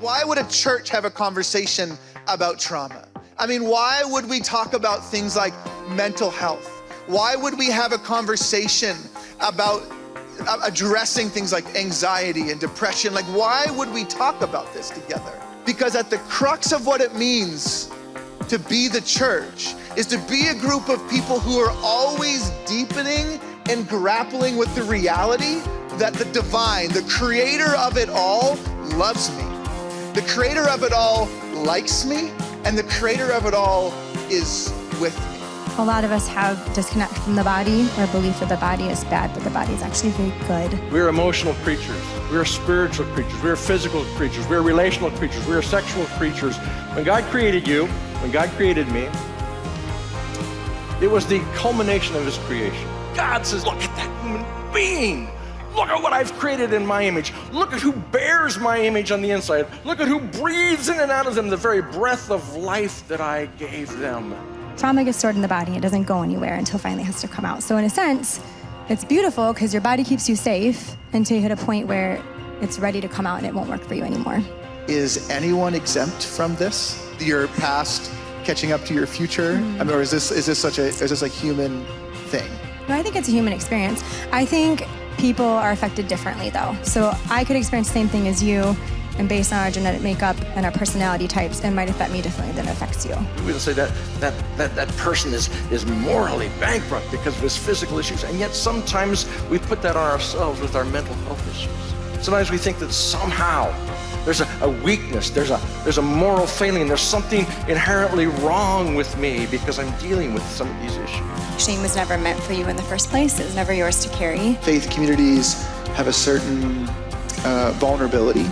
Why would a church have a conversation about trauma? I mean, why would we talk about things like mental health? Why would we have a conversation about addressing things like anxiety and depression? Like, why would we talk about this together? Because at the crux of what it means to be the church is to be a group of people who are always deepening and grappling with the reality that the divine, the creator of it all, loves me. The creator of it all likes me, and the creator of it all is with me. A lot of us have disconnect from the body, or belief that the body is bad, but the body is actually very good. We're emotional creatures. We're spiritual creatures. We're physical creatures. We're relational creatures. We're sexual creatures. When God created you, when God created me, it was the culmination of his creation. God says, look at that human being. Look at what I've created in my image. Look at who bears my image on the inside. Look at who breathes in and out of them the very breath of life that I gave them. Trauma gets stored in the body. It doesn't go anywhere until finally it has to come out. So in a sense, it's beautiful because your body keeps you safe until you hit a point where it's ready to come out and it won't work for you anymore. Is anyone exempt from this? Your past catching up to your future? I mean, or is this a human thing? No, I think it's a human experience. I think people are affected differently though. So I could experience the same thing as you, and based on our genetic makeup and our personality types, it might affect me differently than it affects you. We would say that person is morally bankrupt because of his physical issues, and yet sometimes we put that on ourselves with our mental health issues. Sometimes we think that somehow there's a weakness, there's a moral failing, there's something inherently wrong with me because I'm dealing with some of these issues. Shame was never meant for you in the first place. It was never yours to carry. Faith communities have a certain vulnerability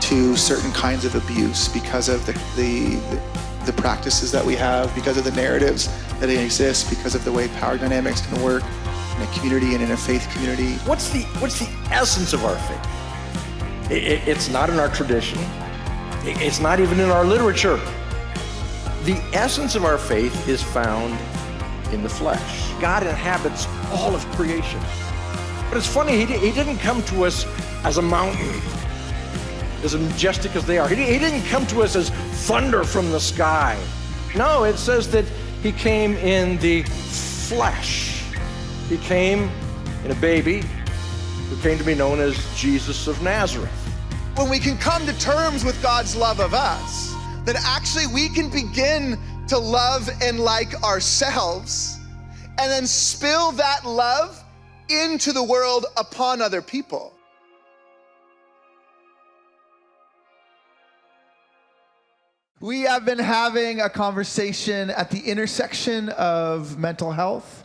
to certain kinds of abuse because of the practices that we have, because of the narratives that exist, because of the way power dynamics can work in a community and in a faith community. What's the essence of our faith? It's not in our tradition. It's not even in our literature. The essence of our faith is found in the flesh. God inhabits all of creation. But it's funny, he didn't come to us as a mountain, as majestic as they are. He didn't come to us as thunder from the sky. No, it says that he came in the flesh. He came in a baby who came to be known as Jesus of Nazareth. When we can come to terms with God's love of us, then actually we can begin to love and like ourselves, and then spill that love into the world upon other people. We have been having a conversation at the intersection of mental health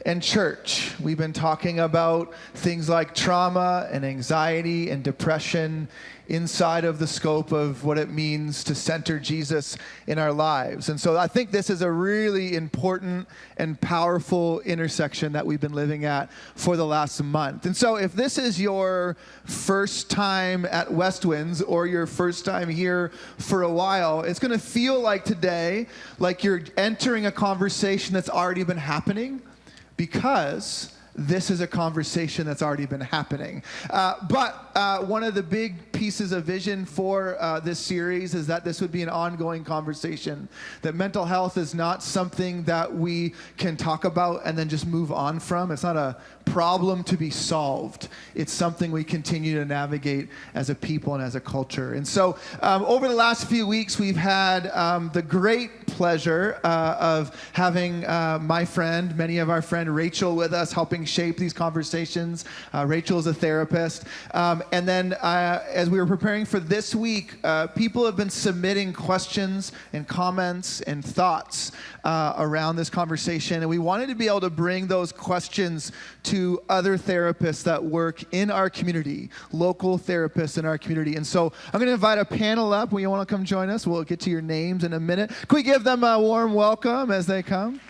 and church. We've been talking about things like trauma and anxiety and depression inside of the scope of what it means to center Jesus in our lives. And so I think this is a really important and powerful intersection that we've been living at for the last month. And so if this is your first time at Westwinds or your first time here for a while, it's going to feel like today, like you're entering a conversation that's already been happening, because this is a conversation that's already been happening. But one of the big pieces of vision for this series is that this would be an ongoing conversation, that mental health is not something that we can talk about and then just move on from. It's not a problem to be solved. It's something we continue to navigate as a people and as a culture. And so over the last few weeks, we've had the great pleasure of having many of our friend Rachel with us, helping shape these conversations. Rachel is a therapist. And then as we were preparing for this week, people have been submitting questions and comments and thoughts around this conversation. And we wanted to be able to bring those questions to other therapists that work in our community, local therapists in our community. And so I'm going to invite a panel up. When you want to come join us, we'll get to your names in a minute. Can we give them a warm welcome as they come?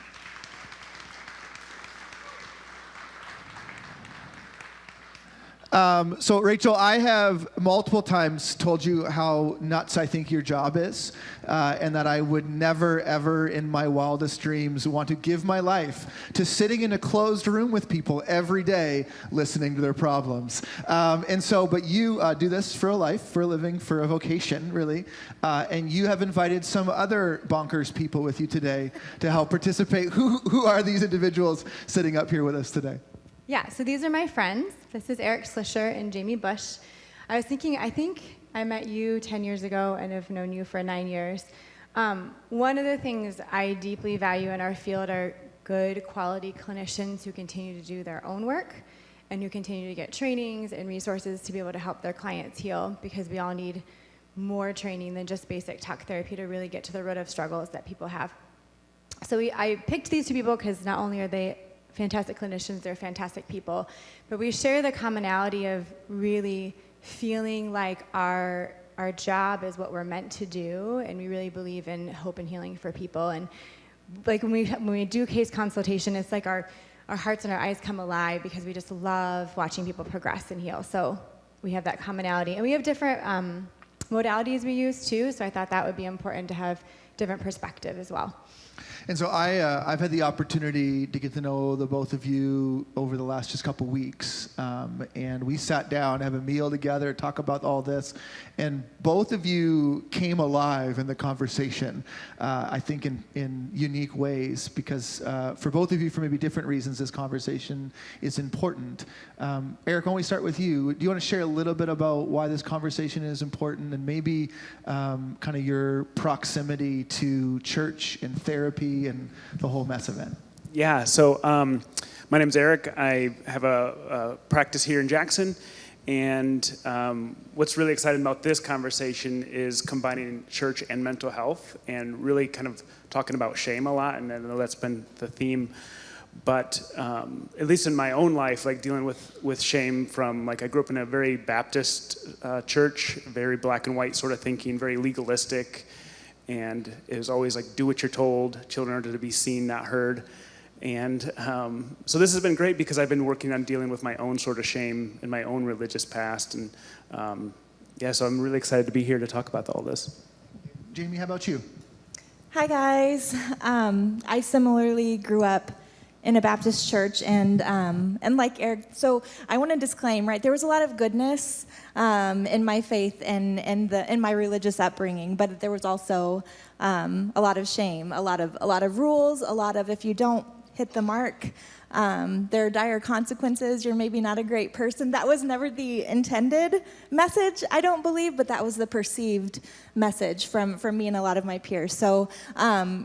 So Rachel, I have multiple times told you how nuts I think your job is, and that I would never, ever in my wildest dreams want to give my life to sitting in a closed room with people every day listening to their problems. But you do this for a life, for a living, for a vocation, really. And you have invited some other bonkers people with you today to help participate. Who are these individuals sitting up here with us today? Yeah, so these are my friends. This is Eric Slisher and Jamie Bush. I was thinking, I think I met you 10 years ago and have known you for 9 years. One of the things I deeply value in our field are good quality clinicians who continue to do their own work and who continue to get trainings and resources to be able to help their clients heal, because we all need more training than just basic talk therapy to really get to the root of struggles that people have. So I picked these two people because not only are they fantastic clinicians, they're fantastic people, but we share the commonality of really feeling like our job is what we're meant to do, and we really believe in hope and healing for people. And like when we do case consultation, it's like our hearts and our eyes come alive because we just love watching people progress and heal. So we have that commonality, and we have different modalities we use too, so I thought that would be important to have different perspective as well. And so I've had the opportunity to get to know the both of you over the last just couple weeks. And we sat down, have a meal together, talk about all this. And both of you came alive in the conversation, I think in unique ways, because for both of you, for maybe different reasons, this conversation is important. Eric, why don't we start with you? Do you want to share a little bit about why this conversation is important, and maybe kind of your proximity to church and therapy and the whole mess of it? Yeah, so my name's Eric. I have a practice here in Jackson, and what's really exciting about this conversation is combining church and mental health, and really kind of talking about shame a lot, and I know that's been the theme. But at least in my own life, like dealing with shame from, like, I grew up in a very Baptist church, very black and white sort of thinking, very legalistic. And it was always like, do what you're told. Children are to be seen, not heard. And so this has been great because I've been working on dealing with my own sort of shame in my own religious past. And so I'm really excited to be here to talk about all this. Jamie, how about you? Hi, guys. I similarly grew up in a Baptist church, and like Eric, so I want to disclaim, right? There was a lot of goodness in my faith and in my religious upbringing, but there was also a lot of shame, a lot of rules, a lot of, if you don't hit the mark, there are dire consequences. You're maybe not a great person. That was never the intended message, I don't believe, but that was the perceived message from me and a lot of my peers. So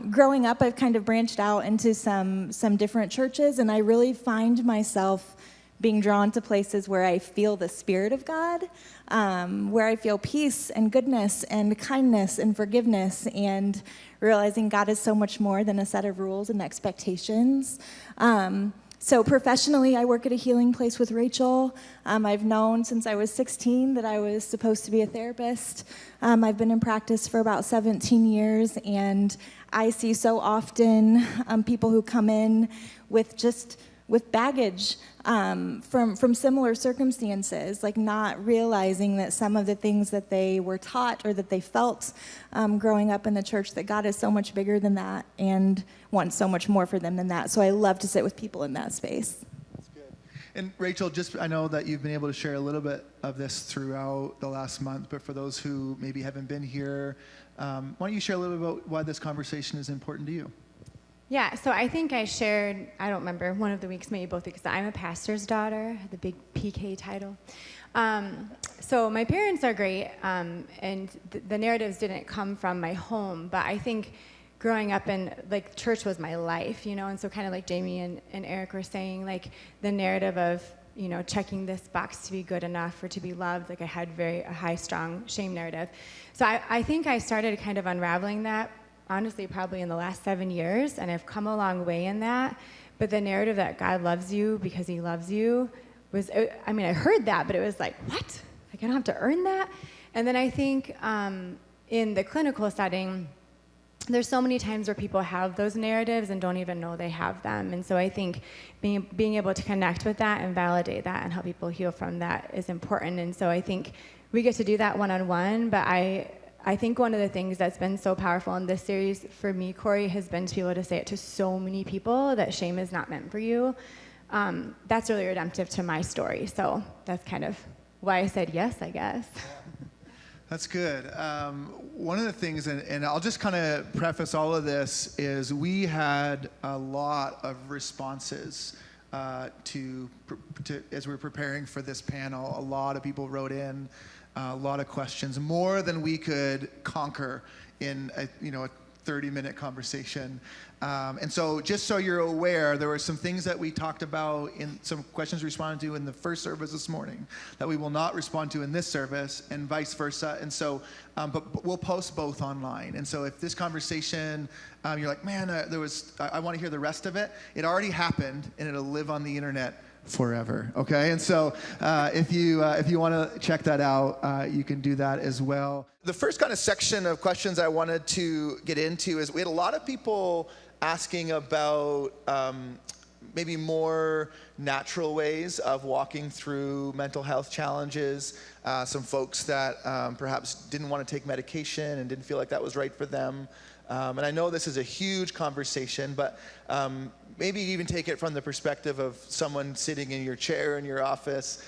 growing up, I've kind of branched out into some different churches, and I really find myself being drawn to places where I feel the Spirit of God, where I feel peace and goodness and kindness and forgiveness, and realizing God is so much more than a set of rules and expectations. So professionally, I work at a healing place with Rachel. I've known since I was 16 that I was supposed to be a therapist. I've been in practice for about 17 years, and I see so often people who come in with baggage from similar circumstances, like not realizing that some of the things that they were taught or that they felt growing up in the church, that God is so much bigger than that and wants so much more for them than that. So I love to sit with people in that space. That's good. And Rachel, I know that you've been able to share a little bit of this throughout the last month, but for those who maybe haven't been here, why don't you share a little bit about why this conversation is important to you? Yeah, so I think I shared, I don't remember, one of the weeks, maybe both weeks, I'm a pastor's daughter, the big PK title. So my parents are great, and the narratives didn't come from my home, but I think growing up in, like, church was my life, and so kind of like Jamie and Eric were saying, like, the narrative of, checking this box to be good enough or to be loved, like I had a high, strong shame narrative. So I think I started kind of unraveling that, honestly, probably in the last 7 years, and I've come a long way in that. But the narrative that God loves you because he loves you was, I heard that, but it was like, what? Like, I don't have to earn that? And then I think in the clinical setting, there's so many times where people have those narratives and don't even know they have them. And so I think being able to connect with that and validate that and help people heal from that is important. And so I think we get to do that one-on-one, but I think one of the things that's been so powerful in this series for me, Corey, has been to be able to say it to so many people that shame is not meant for you. That's really redemptive to my story. So that's kind of why I said yes, I guess. That's good. One of the things, and I'll just kind of preface all of this, is we had a lot of responses to as we were preparing for this panel. A lot of people wrote in, a lot of questions, more than we could conquer in a 30-minute conversation. And so just so you're aware, there were some things that we talked about in some questions we responded to in the first service this morning that we will not respond to in this service, and vice versa. And so, but we'll post both online. And so if this conversation, you're like, man, I want to hear the rest of it, it already happened, and it'll live on the internet forever, okay? And so if you want to check that out, you can do that as well. The first kind of section of questions I wanted to get into is we had a lot of people asking about maybe more natural ways of walking through mental health challenges. Some folks that perhaps didn't want to take medication and didn't feel like that was right for them. And I know this is a huge conversation, but maybe even take it from the perspective of someone sitting in your chair in your office.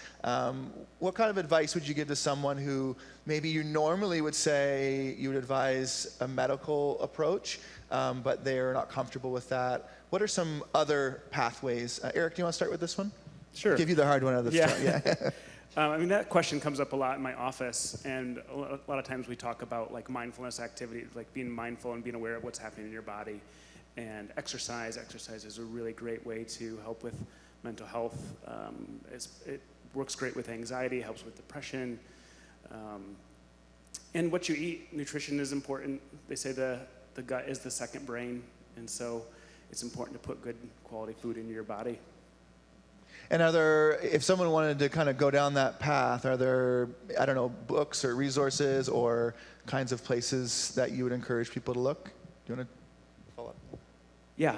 What kind of advice would you give to someone who maybe you normally would say you would advise a medical approach, but they're not comfortable with that? What are some other pathways? Eric, do you want to start with this one? Sure. I'll give you the hard one out of the start. Yeah. I mean, that question comes up a lot in my office, and a lot of times we talk about like mindfulness activities, like being mindful and being aware of what's happening in your body. And exercise is a really great way to help with mental health. It works great with anxiety, helps with depression. And what you eat, nutrition is important. They say the gut is the second brain, and so it's important to put good quality food into your body. And if someone wanted to kind of go down that path, are there, books or resources or kinds of places that you would encourage people to look? Do you want to follow up? Yeah,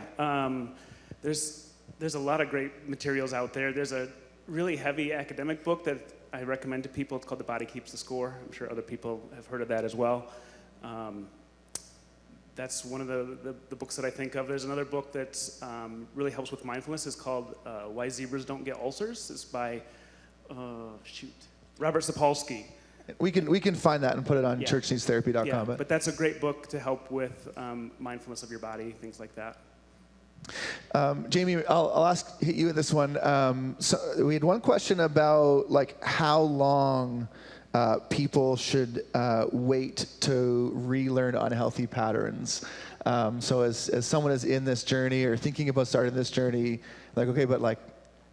there's a lot of great materials out there. There's a really heavy academic book that I recommend to people. It's called The Body Keeps the Score. I'm sure other people have heard of that as well. That's one of the books that I think of. There's another book that really helps with mindfulness. It's called Why Zebras Don't Get Ulcers. It's by, Robert Sapolsky. We can find that and put it on churchneedstherapy.com. Yeah, but that's a great book to help with mindfulness of your body, things like that. Jamie, I'll hit you with this one. So we had one question about like how long people should wait to relearn unhealthy patterns. So as someone is in this journey or thinking about starting this journey, like, okay, but like,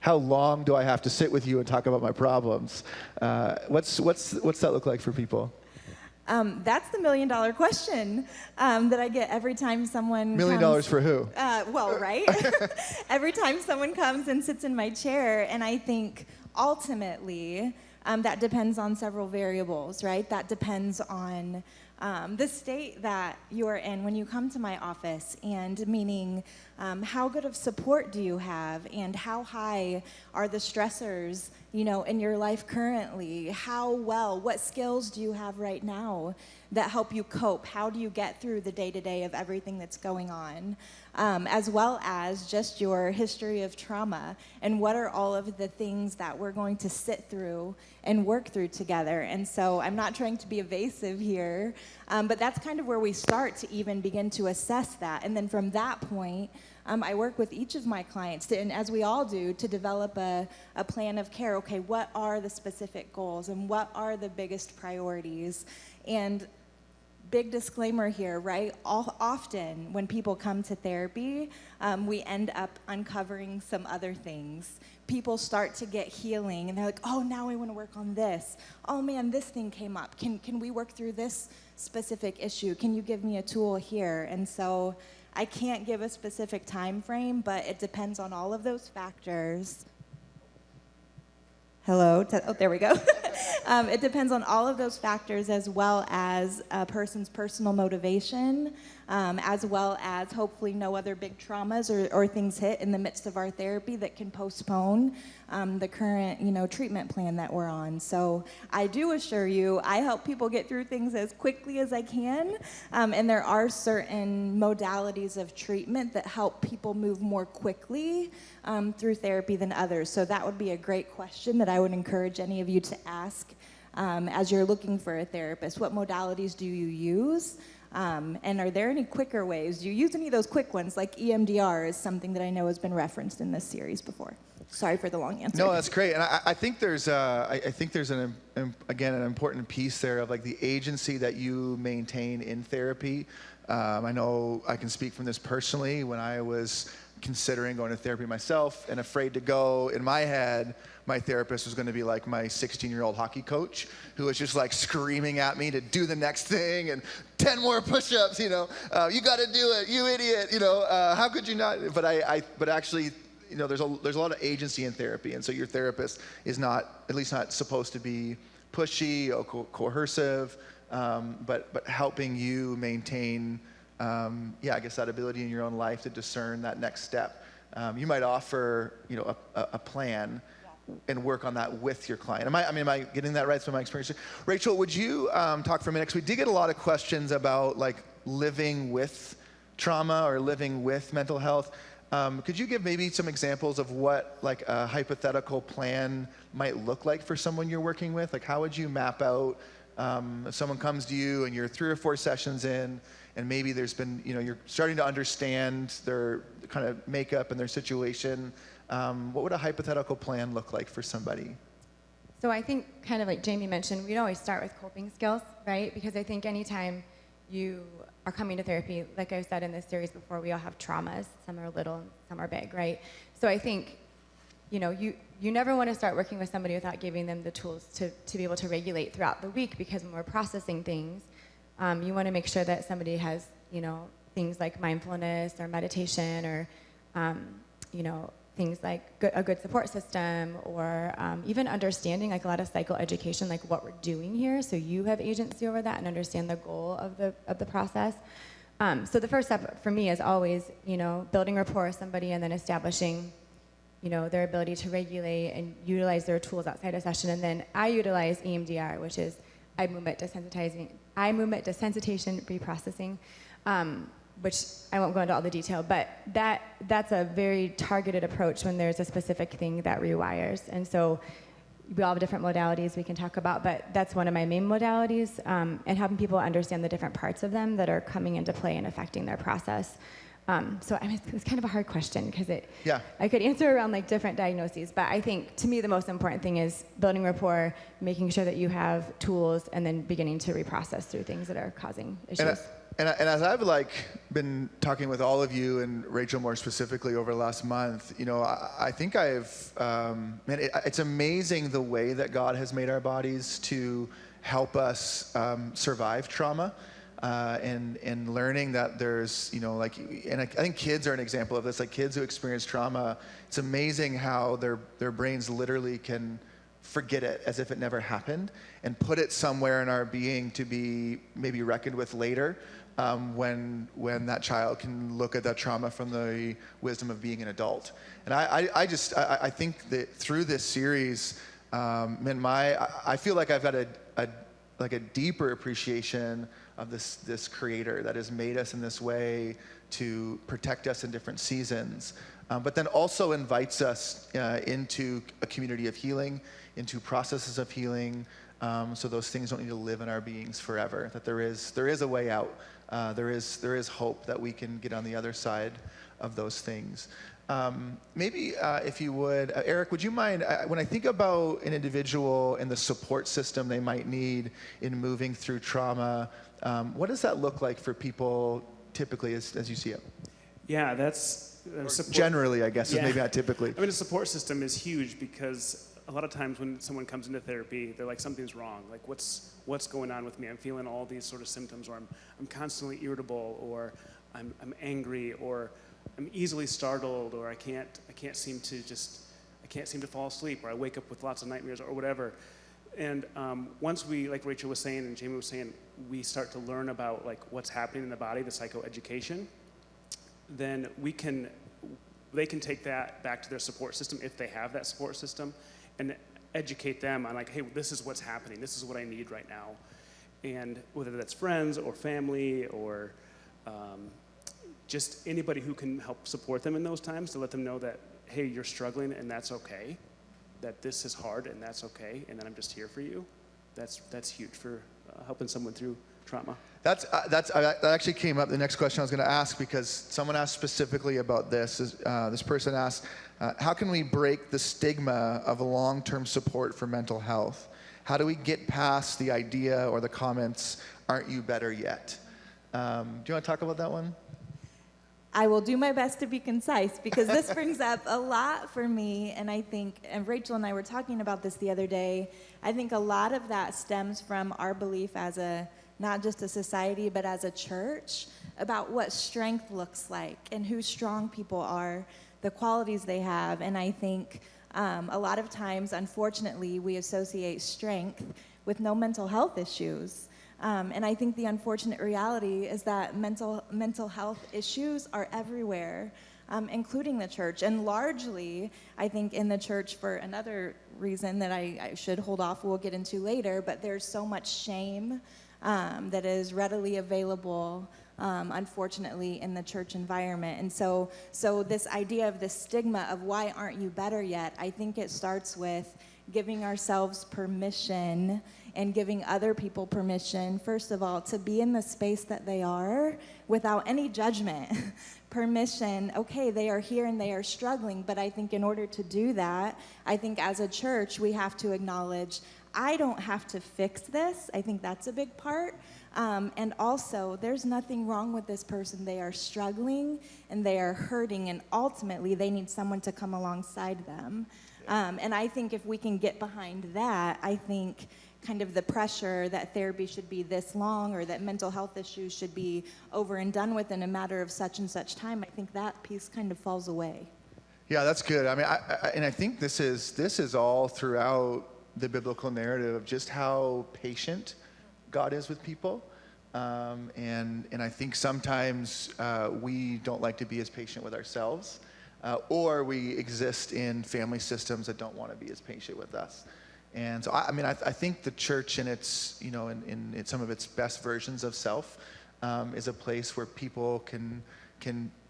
how long do I have to sit with you and talk about my problems? What's that look like for people? That's the $1 million question that I get every time someone $1 million for who? Right? Every time someone comes and sits in my chair, and I think ultimately that depends on several variables, right? That depends on the state that you are in when you come to my office, and meaning how good of support do you have, and how high are the stressors, in your life currently? What skills do you have right now that help you cope? How do you get through the day-to-day of everything that's going on? As well as just your history of trauma, and what are all of the things that we're going to sit through and work through together. And so I'm not trying to be evasive here, but that's kind of where we start to even begin to assess that. And then from that point, I work with each of my clients, and as we all do, to develop a plan of care. Okay, what are the specific goals, and what are the biggest priorities? And big disclaimer here, right? Often when people come to therapy, we end up uncovering some other things. People start to get healing, and they're like, oh, now I want to work on this. Oh man, this thing came up. Can we work through this specific issue? Can you give me a tool here? And so I can't give a specific time frame, but it depends on all of those factors. Hello? Oh, there we go. It depends on all of those factors, as well as a person's personal motivation, as well as hopefully no other big traumas or things hit in the midst of our therapy that can postpone the current, treatment plan that we're on. So I do assure you, I help people get through things as quickly as I can, and there are certain modalities of treatment that help people move more quickly through therapy than others. So that would be a great question that I would encourage any of you to ask as you're looking for a therapist. What modalities do you use? And are there any quicker ways? Do you use any of those quick ones, like EMDR is something that I know has been referenced in this series before. Sorry for the long answer. No, that's great, and I think there's an important piece there of like the agency that you maintain in therapy. I know I can speak from this personally. When I was considering going to therapy myself and afraid to go, in my head, my therapist was going to be like my 16-year-old hockey coach who was just like screaming at me to do the next thing and 10 more push-ups, you got to do it, you idiot, how could you not? But actually, there's a lot of agency in therapy, and so your therapist is at least not supposed to be pushy or coercive, but helping you maintain, I guess that ability in your own life to discern that next step. You might offer, a plan and work on that with your client. Am I getting that right? That's my experience. Rachel, would you talk for a minute? Because we did get a lot of questions about like living with trauma or living with mental health. Could you give maybe some examples of what like a hypothetical plan might look like for someone you're working with? Like how would you map out if someone comes to you and you're 3 or 4 sessions in and maybe there's been, you're starting to understand their kind of makeup and their situation. What would a hypothetical plan look like for somebody? So I think kind of like Jamie mentioned, we'd always start with coping skills, right? Because I think anytime you are coming to therapy, like I said in this series before, we all have traumas. Some are little, some are big, right? So I think, you never want to start working with somebody without giving them the tools to be able to regulate throughout the week, because when we're processing things, you want to make sure that somebody has, things like mindfulness or meditation or, things like a good support system or even understanding like a lot of psychoeducation, like what we're doing here, so you have agency over that and understand the goal of the process. So the first step for me is always, building rapport with somebody and then establishing, their ability to regulate and utilize their tools outside a session. And then I utilize EMDR, which is eye movement desensitization reprocessing, which I won't go into all the detail, but that's a very targeted approach when there's a specific thing that rewires. And so we all have different modalities we can talk about, but that's one of my main modalities, and helping people understand the different parts of them that are coming into play and affecting their process. So it's kind of a hard question because I could answer around like different diagnoses, but I think to me the most important thing is building rapport, making sure that you have tools, and then beginning to reprocess through things that are causing issues. And as I've been talking with all of you and Rachel more specifically over the last month, I think it's amazing the way that God has made our bodies to help us survive trauma. And learning that there's, and I think kids are an example of this, like kids who experience trauma, it's amazing how their brains literally can forget it as if it never happened and put it somewhere in our being to be maybe reckoned with later, when that child can look at that trauma from the wisdom of being an adult. And I think that through this series, I feel like I've got a deeper appreciation of this creator that has made us in this way to protect us in different seasons, but then also invites us into a community of healing, into processes of healing, so those things don't need to live in our beings forever, that there is a way out. There is hope that we can get on the other side of those things. Maybe if you would, Eric, would you mind, when I think about an individual and the support system they might need in moving through trauma, what does that look like for people typically as you see it? Yeah, that's support. Generally, I guess, maybe not typically. I mean, a support system is huge because a lot of times when someone comes into therapy, they're like, something's wrong. Like, what's going on with me? I'm feeling all these sort of symptoms, or I'm constantly irritable, or I'm angry, or I'm easily startled, or I can't seem to fall asleep, or I wake up with lots of nightmares, or whatever. And once we, like Rachel was saying and Jamie was saying, we start to learn about like what's happening in the body, the psychoeducation, then they can take that back to their support system if they have that support system, and educate them on like, hey, this is what's happening. This is what I need right now. And whether that's friends or family or just anybody who can help support them in those times, to let them know that, hey, you're struggling and that's okay, that this is hard and that's okay, and that I'm just here for you. That's huge for helping someone through trauma. That actually came up, the next question I was going to ask, because someone asked specifically about this. This person asked, how can we break the stigma of long-term support for mental health? How do we get past the idea or the comments, aren't you better yet? Do you want to talk about that one? I will do my best to be concise, because this brings up a lot for me, and I think, and Rachel and I were talking about this the other day, I think a lot of that stems from our belief as not just a society, but as a church, about what strength looks like and who strong people are, the qualities they have. And I think a lot of times, unfortunately, we associate strength with no mental health issues. And I think the unfortunate reality is that mental health issues are everywhere, including the church. And largely, I think in the church, for another reason that I should hold off, we'll get into later, but there's so much shame that is readily available, unfortunately, in the church environment. And so this idea of the stigma of why aren't you better yet, I think it starts with giving ourselves permission and giving other people permission, first of all, to be in the space that they are without any judgment. Permission, okay, they are here and they are struggling, but I think in order to do that, I think as a church, we have to acknowledge, I don't have to fix this. I think that's a big part. And also, there's nothing wrong with this person. They are struggling and they are hurting, and ultimately, they need someone to come alongside them. And I think if we can get behind that, I think kind of the pressure that therapy should be this long or that mental health issues should be over and done with in a matter of such and such time, I think that piece kind of falls away. Yeah, that's good. I mean, I think this is all throughout the biblical narrative of just how patient God is with people. And I think sometimes we don't like to be as patient with ourselves, or we exist in family systems that don't want to be as patient with us. And so, I think the church in its, in some of its best versions of self, is a place where people can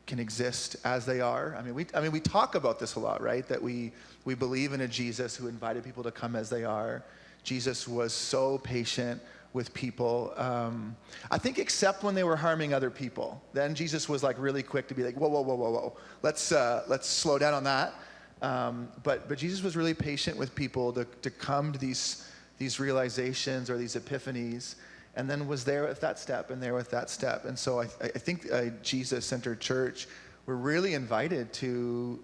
exist as they are. I mean, we talk about this a lot, right? That we believe in a Jesus who invited people to come as they are. Jesus was so patient with people. I think except when they were harming other people. Then Jesus was like really quick to be like, whoa. Let's slow down on that. But Jesus was really patient with people to come to these realizations or these epiphanies, and then was there with that step and there with that step. And so I think Jesus-centered church, we're really invited to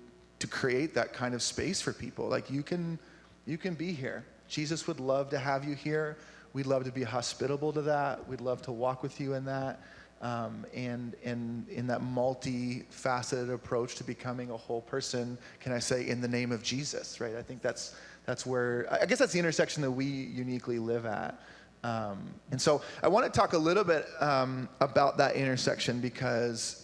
create that kind of space for people. Like you can be here. Jesus would love to have you here. We'd love to be hospitable to that. We'd love to walk with you in that. And in that multifaceted approach to becoming a whole person, can I say, in the name of Jesus, right? I think that's where, I guess that's the intersection that we uniquely live at. And so I want to talk a little bit about that intersection, because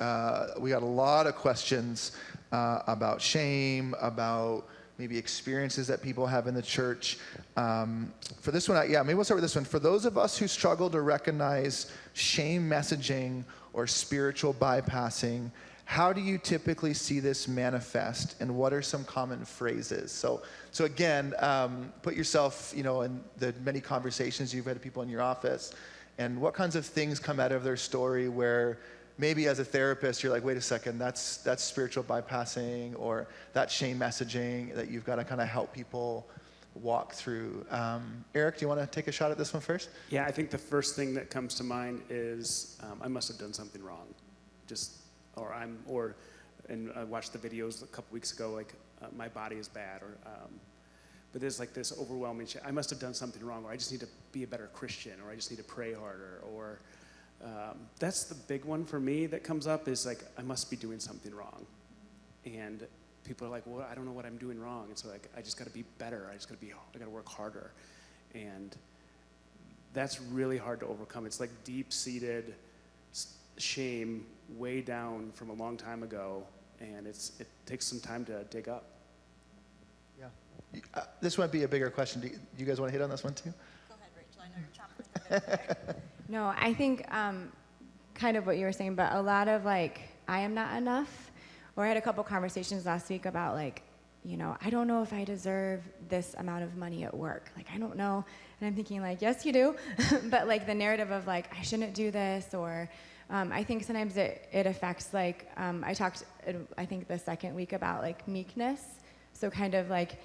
we got a lot of questions about shame, about maybe experiences that people have in the church. For this one, maybe we'll start with this one. For those of us who struggle to recognize shame messaging or spiritual bypassing, how do you typically see this manifest, and what are some common phrases? So again, put yourself, in the many conversations you've had with people in your office, and what kinds of things come out of their story where maybe as a therapist, you're like, wait a second, that's spiritual bypassing, or that shame messaging that you've got to kind of help people walk through. Eric, do you want to take a shot at this one first? Yeah, I think the first thing that comes to mind is I must have done something wrong. And I watched the videos a couple weeks ago, like my body is bad, but there's like this overwhelming shit. I must have done something wrong, or I just need to be a better Christian, or I just need to pray harder, or that's the big one for me that comes up, is like, I must be doing something wrong. And people are like, well, I don't know what I'm doing wrong. And so like, I just got to be better. I got to work harder. And that's really hard to overcome. It's like deep-seated shame way down from a long time ago, and it takes some time to dig up. Yeah. This might be a bigger question. Do you guys want to hit on this one too? Go ahead, Rachel. I know you're chomping. No, I think kind of what you were saying, but a lot of like, I am not enough. Or I had a couple conversations last week about like, I don't know if I deserve this amount of money at work. Like, I don't know. And I'm thinking like, yes, you do. But like the narrative of like, I shouldn't do this, or I think sometimes it affects like, I talked, I think the second week about like meekness. So kind of like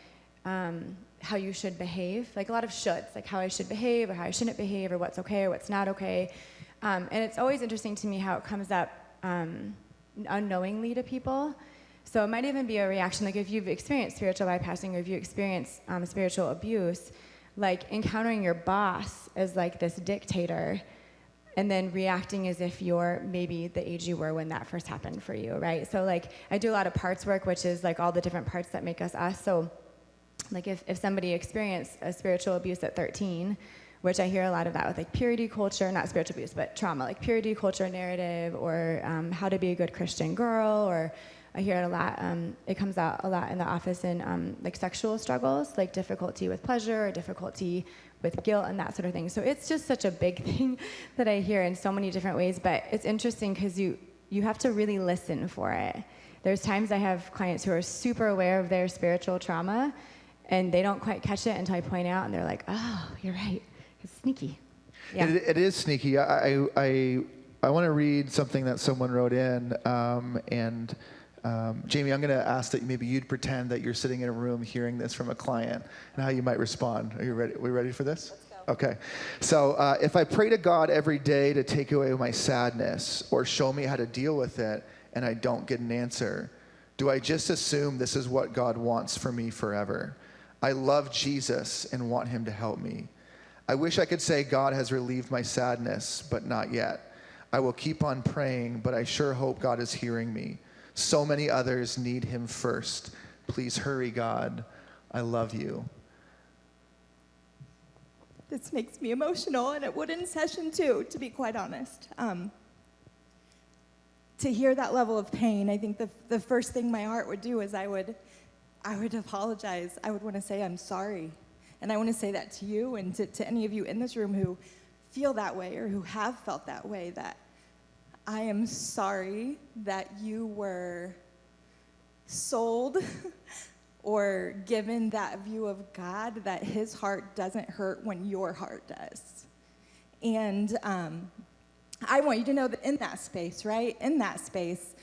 how you should behave, like a lot of shoulds, like how I should behave or how I shouldn't behave or what's okay or what's not okay. And it's always interesting to me how it comes up unknowingly to people. So it might even be a reaction, like if you've experienced spiritual bypassing or if you experience spiritual abuse, like encountering your boss as like this dictator and then reacting as if you're maybe the age you were when that first happened for you, right? So like I do a lot of parts work, which is like all the different parts that make us us. So like if somebody experienced a spiritual abuse at 13, which I hear a lot of that with like purity culture, not spiritual abuse, but trauma, like purity culture narrative, or how to be a good Christian girl, or I hear it a lot, it comes out a lot in the office in like sexual struggles, like difficulty with pleasure or difficulty with guilt and that sort of thing. So it's just such a big thing that I hear in so many different ways, but it's interesting because you have to really listen for it. There's times I have clients who are super aware of their spiritual trauma and they don't quite catch it until I point out and they're like, oh, you're right. It's sneaky. Yeah. It is sneaky. I want to read something that someone wrote in, and Jamie, I'm going to ask that maybe you'd pretend that you're sitting in a room hearing this from a client and how you might respond. Are you ready? Are we ready for this? Let's go. Okay. So if I pray to God every day to take away my sadness or show me how to deal with it and I don't get an answer, do I just assume this is what God wants for me forever? I love Jesus and want him to help me. I wish I could say God has relieved my sadness, but not yet. I will keep on praying, but I sure hope God is hearing me. So many others need him first. Please hurry, God. I love you. This makes me emotional, and it would in session too, to be quite honest. To hear that level of pain, I think the first thing my heart would do is I would apologize. I would want to say I'm sorry. And I want to say that to you and to any of you in this room who feel that way or who have felt that way, that I am sorry that you were sold or given that view of God, that his heart doesn't hurt when your heart does. And I want you to know that in that space, right? In that space,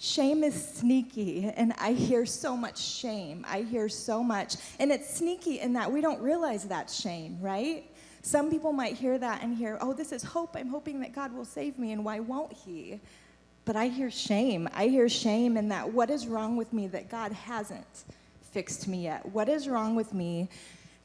shame is sneaky, and I hear so much shame. I hear so much, and it's sneaky in that we don't realize that's shame, right? Some people might hear that and hear, oh, this is hope. I'm hoping that God will save me, and why won't he? But I hear shame. I hear shame in that what is wrong with me that God hasn't fixed me yet? What is wrong with me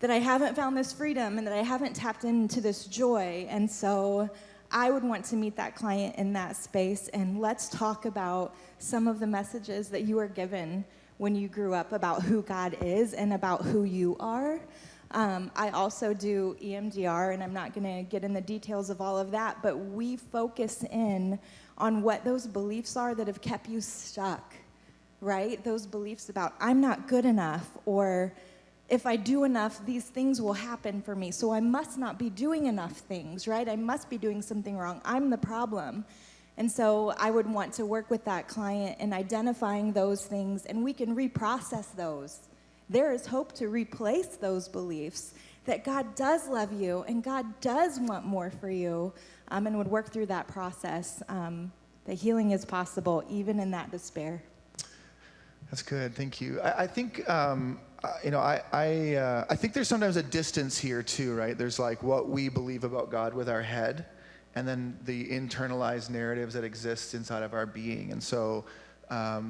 that I haven't found this freedom and that I haven't tapped into this joy? And so I would want to meet that client in that space, and let's talk about some of the messages that you were given when you grew up about who God is and about who you are. I also do EMDR, and I'm not going to get in the details of all of that, but we focus in on what those beliefs are that have kept you stuck, right? Those beliefs about I'm not good enough, or if I do enough, these things will happen for me, so I must not be doing enough things, right? I must be doing something wrong. I'm the problem. And so I would want to work with that client in identifying those things, and we can reprocess those. There is hope to replace those beliefs that God does love you and God does want more for you, and would work through that process. That healing is possible even in that despair. That's good. Thank you. I think, I think there's sometimes a distance here too, right? There's like what we believe about God with our head, and then the internalized narratives that exist inside of our being. And so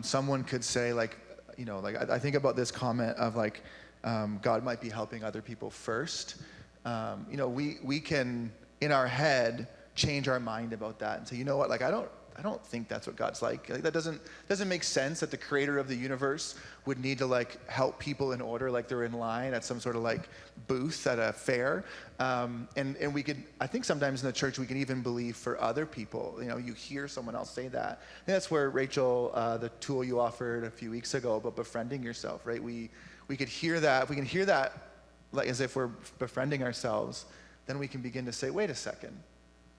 someone could say like, I think about this comment of like, God might be helping other people first. We can, in our head, change our mind about that and say, you know what, like I don't don't think that's what God's like. Like, that doesn't make sense that the creator of the universe would need to like help people in order, like they're in line at some sort of like booth at a fair. And we could, I think sometimes in the church we can even believe for other people. You know, you hear someone else say that. I think that's where Rachel, the tool you offered a few weeks ago about befriending yourself, right? We could hear that. If we can hear that like as if we're befriending ourselves, then we can begin to say, wait a second,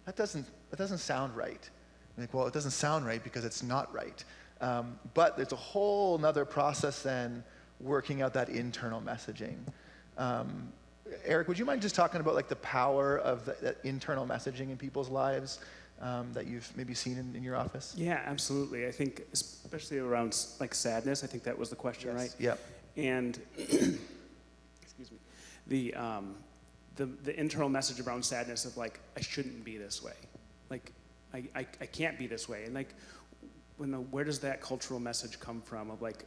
that doesn't sound right. Like, well, it doesn't sound right because it's not right. But there's a whole nother process then working out that internal messaging. Eric, would you mind just talking about like the power of that internal messaging in people's lives that you've maybe seen in your office? Yeah, absolutely. I think especially around like sadness, I think that was the question, Yes. right? Yep. And excuse me, the internal message around sadness of like, I shouldn't be this way. Like, I can't be this way. And like, where does that cultural message come from of like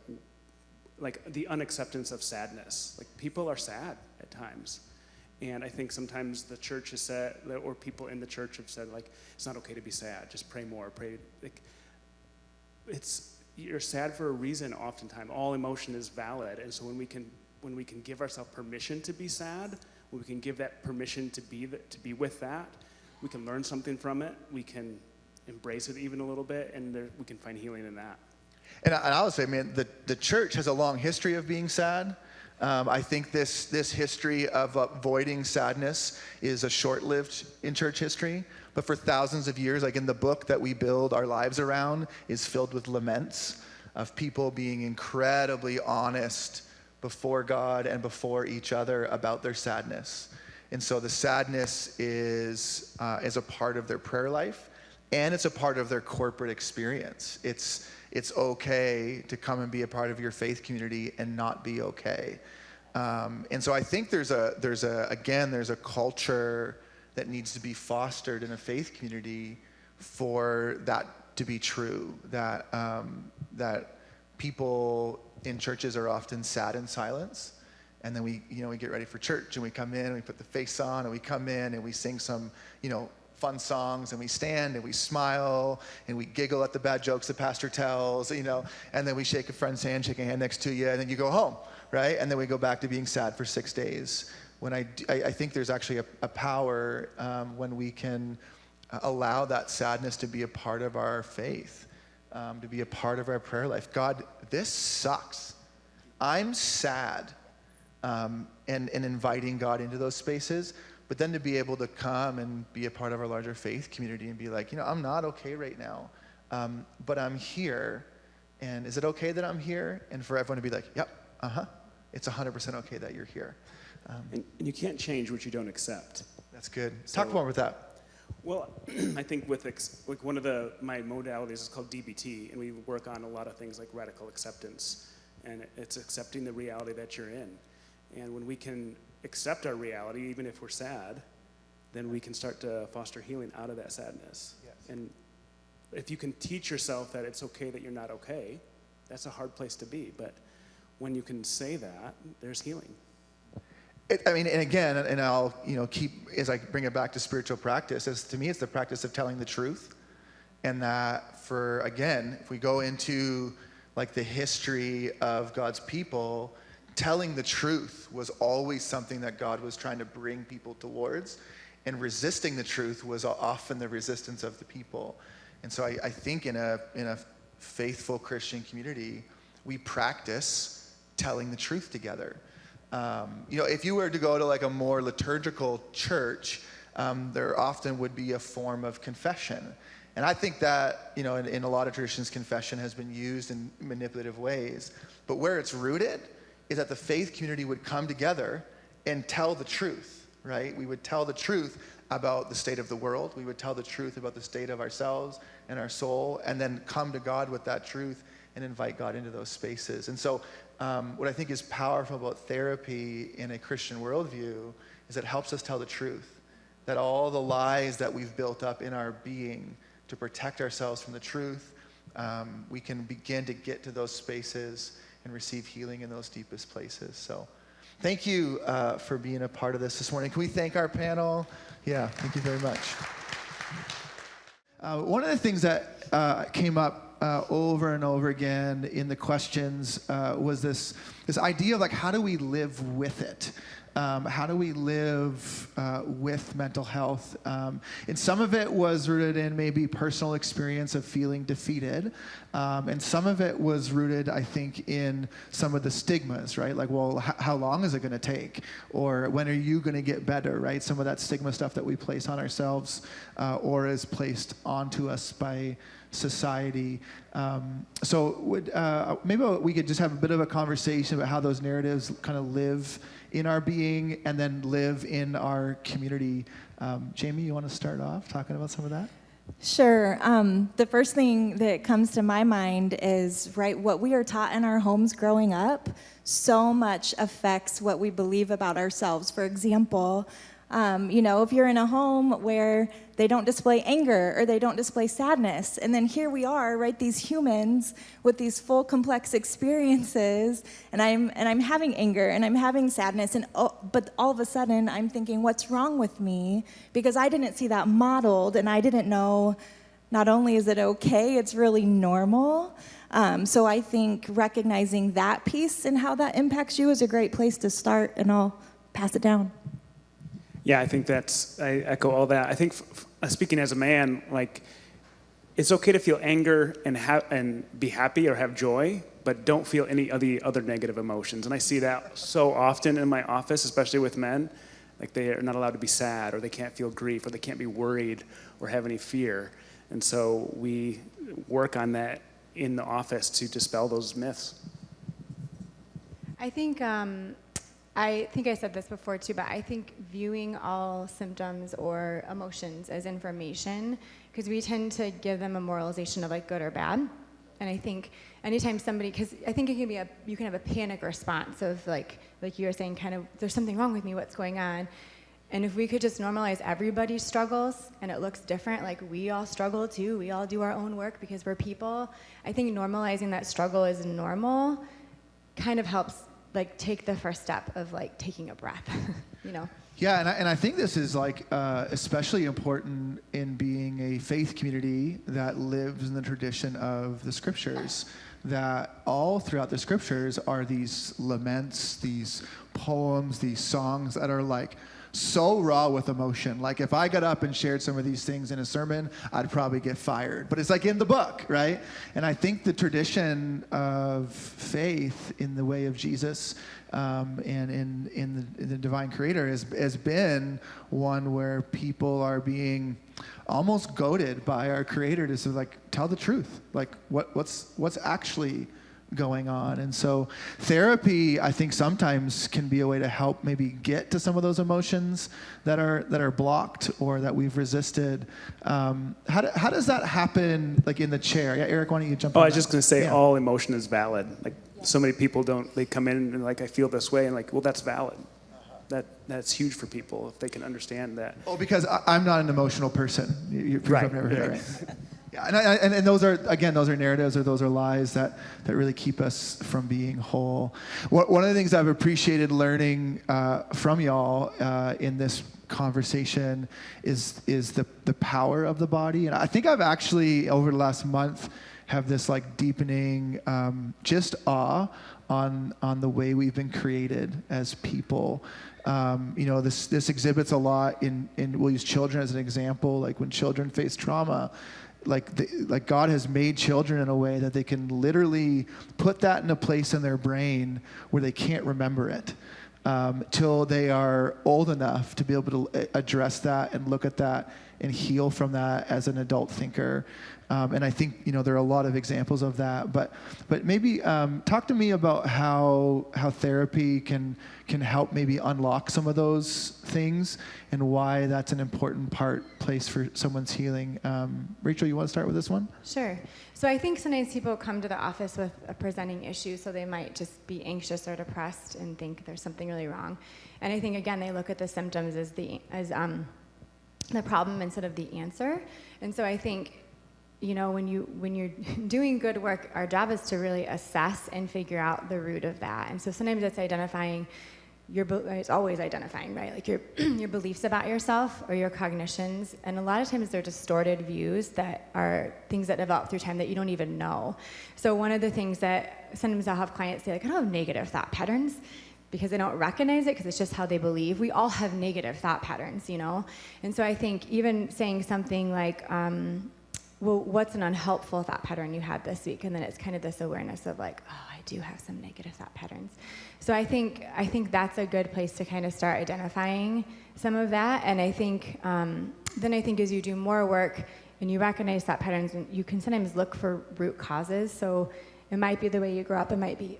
the unacceptance of sadness? Like, people are sad at times. And I think sometimes the church has said, or people in the church have said, like, it's not okay to be sad, just pray more, pray. Like, you're sad for a reason oftentimes. All emotion is valid. And so when we can give ourselves permission to be sad, when we can give that permission to be with that, we can learn something from it, we can embrace it even a little bit, and we can find healing in that. And I would say, man, the church has a long history of being sad. I think this history of avoiding sadness is a short-lived in church history. But for thousands of years, like in the book that we build our lives around, is filled with laments of people being incredibly honest before God and before each other about their sadness. And so the sadness is a part of their prayer life, and it's a part of their corporate experience. It's okay to come and be a part of your faith community and not be okay. And so I think there's a culture that needs to be fostered in a faith community for that to be true. That people in churches are often sad in silence. And then we get ready for church, and we come in and we put the face on, and we come in and we sing some, fun songs, and we stand and we smile and we giggle at the bad jokes the pastor tells, and then we shake a friend's hand, shake a hand next to you, and then you go home, right? And then we go back to being sad for 6 days. When I think there's actually a power when we can allow that sadness to be a part of our faith, to be a part of our prayer life. God, this sucks. I'm sad. And inviting God into those spaces, but then to be able to come and be a part of our larger faith community and be like, I'm not okay right now, but I'm here, and is it okay that I'm here? And for everyone to be like, yep, it's 100% okay that you're here. And you can't change what you don't accept. That's good. Talk more with that. Well, I think with like one of my modalities is called DBT, and we work on a lot of things like radical acceptance, and it's accepting the reality that you're in. And when we can accept our reality, even if we're sad, then we can start to foster healing out of that sadness. Yes. And if you can teach yourself that it's okay that you're not okay, that's a hard place to be. But when you can say that, there's healing. And again, and I'll keep, as I bring it back to spiritual practice, to me it's the practice of telling the truth. And that if we go into like the history of God's people, telling the truth was always something that God was trying to bring people towards, and resisting the truth was often the resistance of the people. And so I think in a faithful Christian community, we practice telling the truth together. If you were to go to like a more liturgical church, there often would be a form of confession. And I think that, in a lot of traditions, confession has been used in manipulative ways. But where it's rooted is that the faith community would come together and tell the truth, right? We would tell the truth about the state of the world. We would tell the truth about the state of ourselves and our soul, and then come to God with that truth and invite God into those spaces. And so what I think is powerful about therapy in a Christian worldview is it helps us tell the truth, that all the lies that we've built up in our being to protect ourselves from the truth, we can begin to get to those spaces and receive healing in those deepest places. So thank you for being a part of this morning. Can we thank our panel? Yeah, thank you very much. One of the things that came up over and over again in the questions was this idea of like, how do we live with it? How do we live with mental health? And some of it was rooted in maybe personal experience of feeling defeated. And some of it was rooted, I think, in some of the stigmas, right? Like, well, how long is it going to take? Or when are you going to get better, right? Some of that stigma stuff that we place on ourselves or is placed onto us by society. So maybe we could just have a bit of a conversation about how those narratives kind of live in our being and then live in our community. Jamie, you want to start off talking about some of that? Sure. The first thing that comes to my mind is, right, what we are taught in our homes growing up so much affects what we believe about ourselves. For example, if you're in a home where they don't display anger or they don't display sadness, and then here we are, right, these humans with these full complex experiences, and I'm having anger and I'm having sadness, but all of a sudden I'm thinking, what's wrong with me? Because I didn't see that modeled, and I didn't know not only is it okay, it's really normal. So I think recognizing that piece and how that impacts you is a great place to start, and I'll pass it down. Yeah, I think I echo all that. I think speaking as a man, like, it's okay to feel anger and be happy or have joy, but don't feel any of the other negative emotions. And I see that so often in my office, especially with men. Like, they are not allowed to be sad, or they can't feel grief, or they can't be worried or have any fear. And so we work on that in the office to dispel those myths. I think I said this before too, but I think viewing all symptoms or emotions as information, because we tend to give them a moralization of like good or bad. And I think anytime somebody, because I think it can be you can have a panic response of like you were saying, kind of, there's something wrong with me, what's going on? And if we could just normalize everybody's struggles, and it looks different, like we all struggle too, we all do our own work because we're people, I think normalizing that struggle is normal kind of helps like take the first step of like taking a breath, Yeah, and I think this is like especially important in being a faith community that lives in the tradition of the scriptures, that all throughout the scriptures are these laments, these poems, these songs that are like so raw with emotion. Like, if I got up and shared some of these things in a sermon, I'd probably get fired. But it's like in the book, right? And I think the tradition of faith in the way of Jesus and in the divine creator has been one where people are being almost goaded by our creator to sort of like tell the truth, like what's actually going on. And so therapy, I think, sometimes can be a way to help maybe get to some of those emotions that are blocked or that we've resisted. How does that happen, like in the chair? Yeah, Eric, why don't you jump in? I was just going to say, all emotion is valid. Like, so many people they come in and like, I feel this way, and like, well, that's valid. That's huge for people if they can understand that. Oh, because I'm not an emotional person. Right. Never heard right. Yeah, and those are narratives, or those are lies that really keep us from being whole. One of the things I've appreciated learning from y'all in this conversation is the power of the body. And I think I've actually, over the last month, have this like deepening just awe on the way we've been created as people. This exhibits a lot in we'll use children as an example. Like, when children face trauma, like God has made children in a way that they can literally put that in a place in their brain where they can't remember it till they are old enough to be able to address that and look at that and heal from that as an adult thinker. And I think, there are a lot of examples of that. But maybe talk to me about how therapy can help maybe unlock some of those things and why that's an important place for someone's healing. Rachel, you want to start with this one? Sure. So I think sometimes people come to the office with a presenting issue, so they might just be anxious or depressed and think there's something really wrong. And I think, again, they look at the symptoms as the problem instead of the answer. And so I think, when you're doing good work, our job is to really assess and figure out the root of that. And so sometimes it's identifying, it's always identifying, right? Like your your beliefs about yourself or your cognitions, and a lot of times they're distorted views that are things that develop through time that you don't even know. So one of the things that sometimes I'll have clients say, like, I don't have negative thought patterns, because they don't recognize it, because it's just how they believe. We all have negative thought patterns, you know? And so I think even saying something like, well, what's an unhelpful thought pattern you had this week? And then it's kind of this awareness of like, oh, I do have some negative thought patterns. So I think that's a good place to kind of start identifying some of that. And I think, then I think as you do more work and you recognize thought patterns, and you can sometimes look for root causes. So it might be the way you grew up. It might be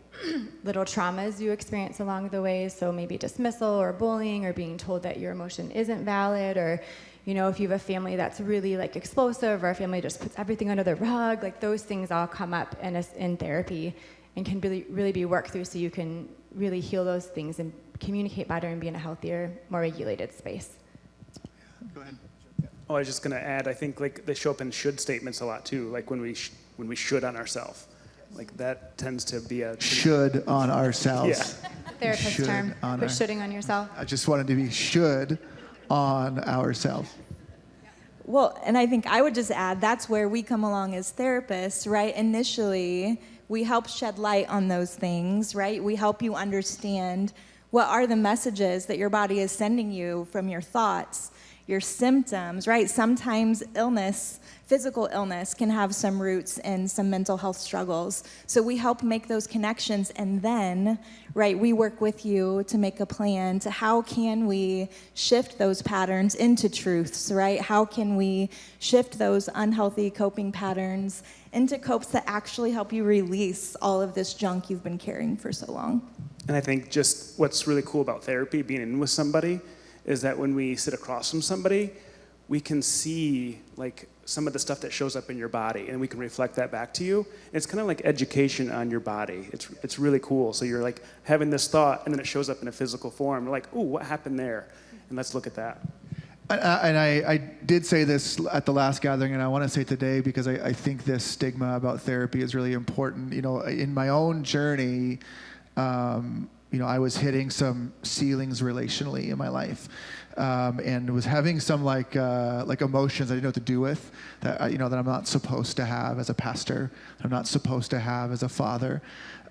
little traumas you experience along the way. So maybe dismissal or bullying or being told that your emotion isn't valid, or, you know, if you have a family that's really like explosive, or a family just puts everything under the rug, like those things all come up in therapy and can really be worked through, so you can really heal those things and communicate better and be in a healthier, more regulated space. Go ahead. Oh, I was just going to add, I think like they show up in should statements a lot too, like when we should on ourselves. Like that tends to be a should on ourselves. Yeah. Therapist Should term, on quit shitting on yourself. I just wanted to be should on ourselves. Well, and I think I would just add, that's where we come along as therapists, right? Initially, we help shed light on those things, right? We help you understand what are the messages that your body is sending you from your thoughts, your symptoms, right? Sometimes illness, physical illness, can have some roots in some mental health struggles. So we help make those connections, and then, right, we work with you to make a plan to how can we shift those patterns into truths, right? How can we shift those unhealthy coping patterns into copes that actually help you release all of this junk you've been carrying for so long? And I think just what's really cool about therapy, being in with somebody, is that when we sit across from somebody, we can see like some of the stuff that shows up in your body, and we can reflect that back to you. It's kind of like education on your body. It's really cool. So you're like having this thought, and then it shows up in a physical form. You're like, ooh, what happened there? And let's look at that. And I did say this at the last gathering, and I want to say it today because I think this stigma about therapy is really important. You know, in my own journey, you know, I was hitting some ceilings relationally in my life, and was having some like emotions I didn't know what to do with, that you know, that I'm not supposed to have as a pastor, I'm not supposed to have as a father.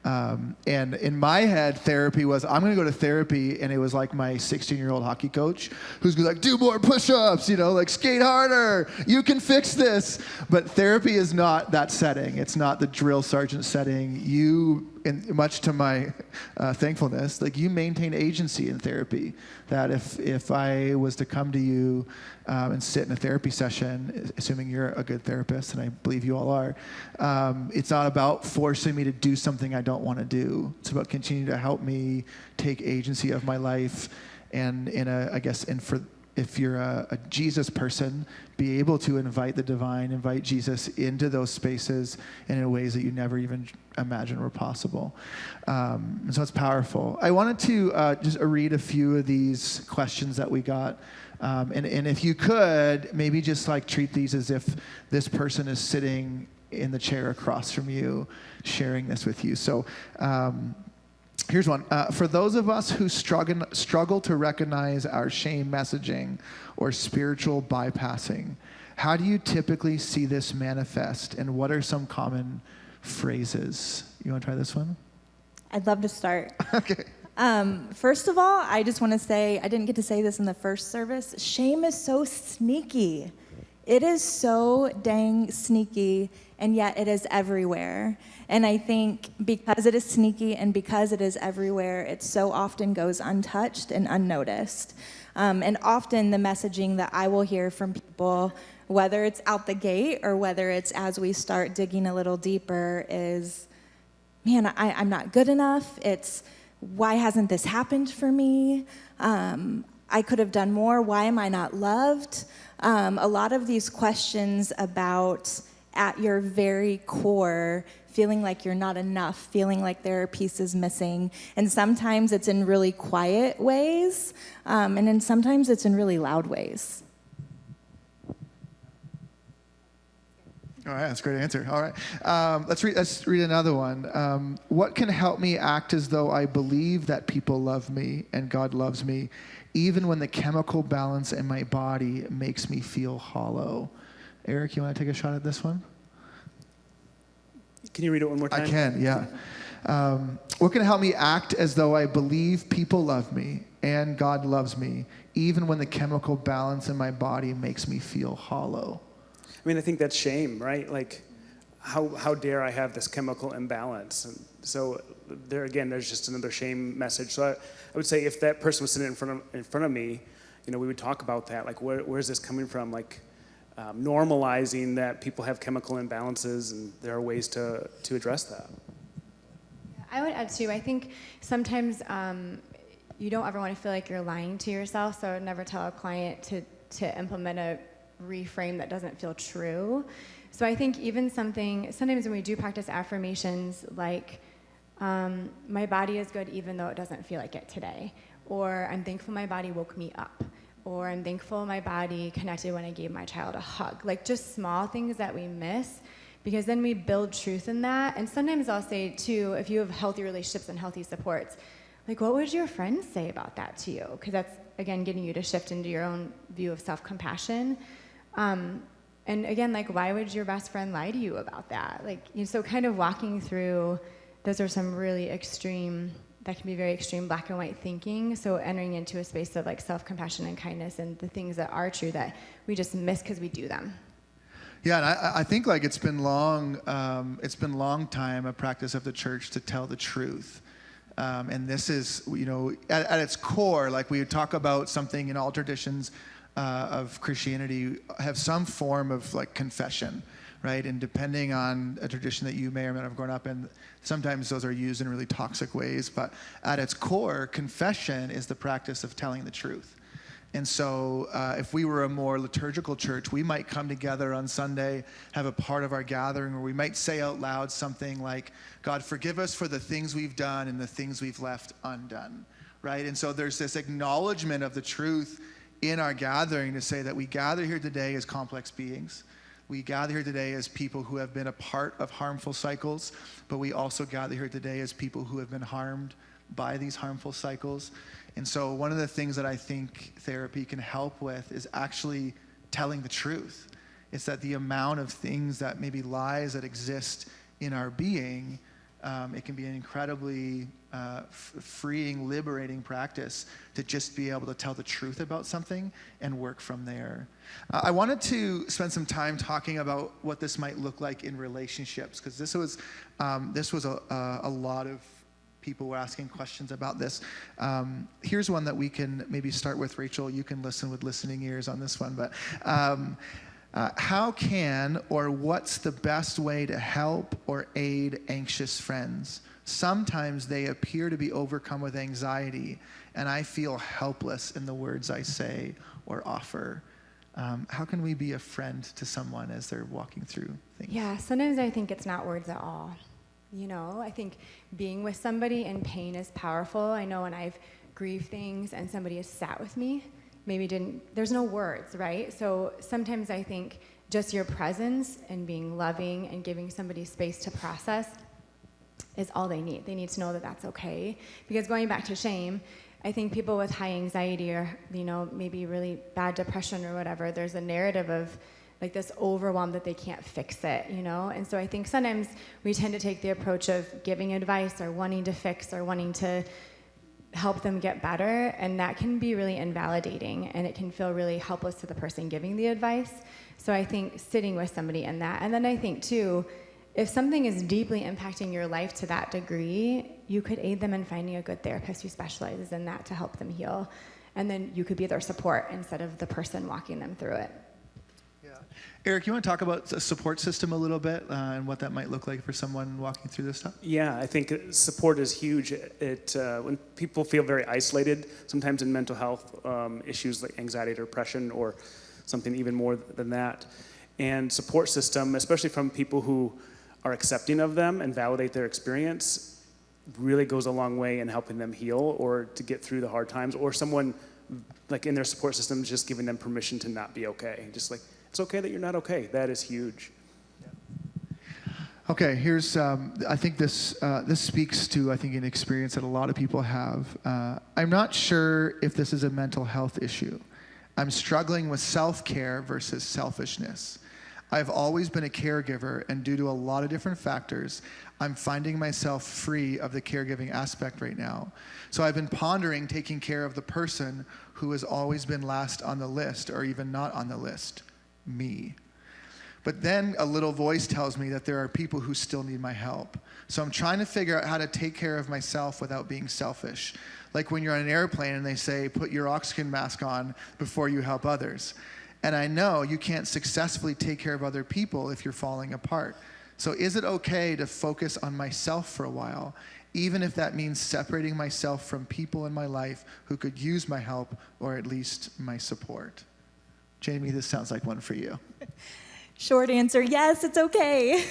And in my head, therapy was, I'm going to go to therapy, and it was like my 16-year-old hockey coach who's like, do more push-ups, you know, like skate harder, you can fix this. But therapy is not that setting. It's not the drill sergeant setting. You, and much to my thankfulness, like you maintain agency in therapy. That if I was to come to you and sit in a therapy session, assuming you're a good therapist, and I believe you all are, it's not about forcing me to do something I don't want to do. It's about continuing to help me take agency of my life, and if you're a Jesus person, be able to invite the divine, invite Jesus into those spaces and in ways that you never even imagined were possible. And so it's powerful. I wanted to just read a few of these questions that we got. And if you could, maybe just like treat these as if this person is sitting in the chair across from you, sharing this with you. So here's one. For those of us who struggle to recognize our shame messaging or spiritual bypassing, how do you typically see this manifest, and what are some common phrases? You want to try this one? I'd love to start. Okay. First of all, I just want to say, I didn't get to say this in the first service, shame is so sneaky. It is so dang sneaky, and yet it is everywhere. And I think because it is sneaky and because it is everywhere, it so often goes untouched and unnoticed. And often the messaging that I will hear from people, whether it's out the gate or whether it's as we start digging a little deeper, is, man, I'm not good enough. It's, why hasn't this happened for me? I could have done more. Why am I not loved? A lot of these questions about, at your very core, feeling like you're not enough, feeling like there are pieces missing. And sometimes it's in really quiet ways, and then sometimes it's in really loud ways. All right, that's a great answer. All right, let's read another one. What can help me act as though I believe that people love me and God loves me, even when the chemical balance in my body makes me feel hollow? Eric, you want to take a shot at this one? Can you read it one more time? I can, yeah. What can help me act as though I believe people love me and God loves me, even when the chemical balance in my body makes me feel hollow? I mean, I think that's shame, right? Like, how dare I have this chemical imbalance? And so there again, there's just another shame message. So I would say if that person was sitting in front of me, we would talk about that. Like, where's this coming from? Like, normalizing that people have chemical imbalances, and there are ways to address that. I would add too, I think sometimes you don't ever want to feel like you're lying to yourself, so I would never tell a client to implement a reframe that doesn't feel true. So I think even sometimes when we do practice affirmations like, my body is good even though it doesn't feel like it today, or I'm thankful my body woke me up, or I'm thankful my body connected when I gave my child a hug. Like just small things that we miss, because then we build truth in that. And sometimes I'll say too, if you have healthy relationships and healthy supports, like what would your friends say about that to you? Because that's, again, getting you to shift into your own view of self-compassion. And again, like why would your best friend lie to you about that? Like, so kind of walking through, those are some really extreme, that can be very extreme black and white thinking. So entering into a space of like self-compassion and kindness and the things that are true that we just miss because we do them. Yeah, and I think like it's been long time a practice of the church to tell the truth. And this is, at its core, like we talk about something in all traditions of Christianity have some form of like confession, right? And depending on a tradition that you may or may not have grown up in, sometimes those are used in really toxic ways. But at its core, confession is the practice of telling the truth. And so if we were a more liturgical church, we might come together on Sunday, have a part of our gathering where we might say out loud something like, God, forgive us for the things we've done and the things we've left undone, right? And so there's this acknowledgement of the truth in our gathering to say that we gather here today as complex beings. We gather here today as people who have been a part of harmful cycles, but we also gather here today as people who have been harmed by these harmful cycles. And so one of the things that I think therapy can help with is actually telling the truth. It's that the amount of things that maybe lies that exist in our being, it can be an incredibly freeing, liberating practice to just be able to tell the truth about something and work from there. I wanted to spend some time talking about what this might look like in relationships, because this was a lot of people were asking questions about this. Here's one that we can maybe start with. Rachel, you can listen with listening ears on this one. But how can or what's the best way to help or aid anxious friends? Sometimes they appear to be overcome with anxiety, and I feel helpless in the words I say or offer. How can we be a friend to someone as they're walking through things? Yeah, sometimes I think it's not words at all. I think being with somebody in pain is powerful. I know when I've grieved things and somebody has sat with me, there's no words, right? So sometimes I think just your presence and being loving and giving somebody space to process is all they need. They need to know that that's okay. Because going back to shame, I think people with high anxiety or, maybe really bad depression or whatever, there's a narrative of like this overwhelm that they can't fix it, And so I think sometimes we tend to take the approach of giving advice or wanting to fix or wanting to help them get better, and that can be really invalidating, and it can feel really helpless to the person giving the advice. So I think sitting with somebody in that, and then I think too, if something is deeply impacting your life to that degree, you could aid them in finding a good therapist who specializes in that to help them heal, and then you could be their support instead of the person walking them through it. Eric, you want to talk about the support system a little bit and what that might look like for someone walking through this stuff? Yeah, I think support is huge. When people feel very isolated, sometimes in mental health issues like anxiety, depression, or something even more than that, and support system, especially from people who are accepting of them and validate their experience, really goes a long way in helping them heal or to get through the hard times, or someone like in their support system just giving them permission to not be okay. Just like, it's okay that you're not okay. That is huge. Okay, here's, I think this speaks to, I think, an experience that a lot of people have. I'm not sure if this is a mental health issue. I'm struggling with self-care versus selfishness. I've always been a caregiver, and due to a lot of different factors, I'm finding myself free of the caregiving aspect right now. So I've been pondering taking care of the person who has always been last on the list, or even not on the list, me. But then a little voice tells me that there are people who still need my help. So I'm trying to figure out how to take care of myself without being selfish. Like when you're on an airplane and they say, put your oxygen mask on before you help others. And I know you can't successfully take care of other people if you're falling apart. So is it okay to focus on myself for a while, even if that means separating myself from people in my life who could use my help or at least my support? Jamie, this sounds like one for you. Short answer, yes, it's okay.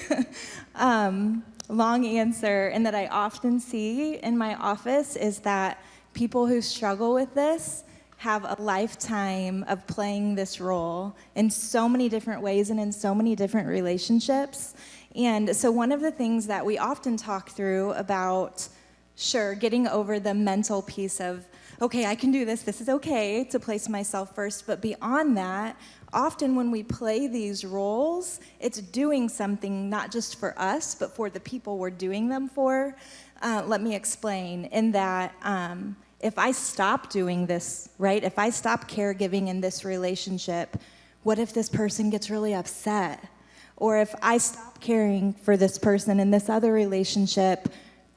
Long answer, and that I often see in my office is that people who struggle with this have a lifetime of playing this role in so many different ways and in so many different relationships. And so one of the things that we often talk through about, sure, getting over the mental piece of, okay, I can do this, this is okay, to place myself first, but beyond that, often when we play these roles, it's doing something not just for us, but for the people we're doing them for. Let me explain. In that, if I stop doing this, right, if I stop caregiving in this relationship, what if this person gets really upset? Or if I stop caring for this person in this other relationship,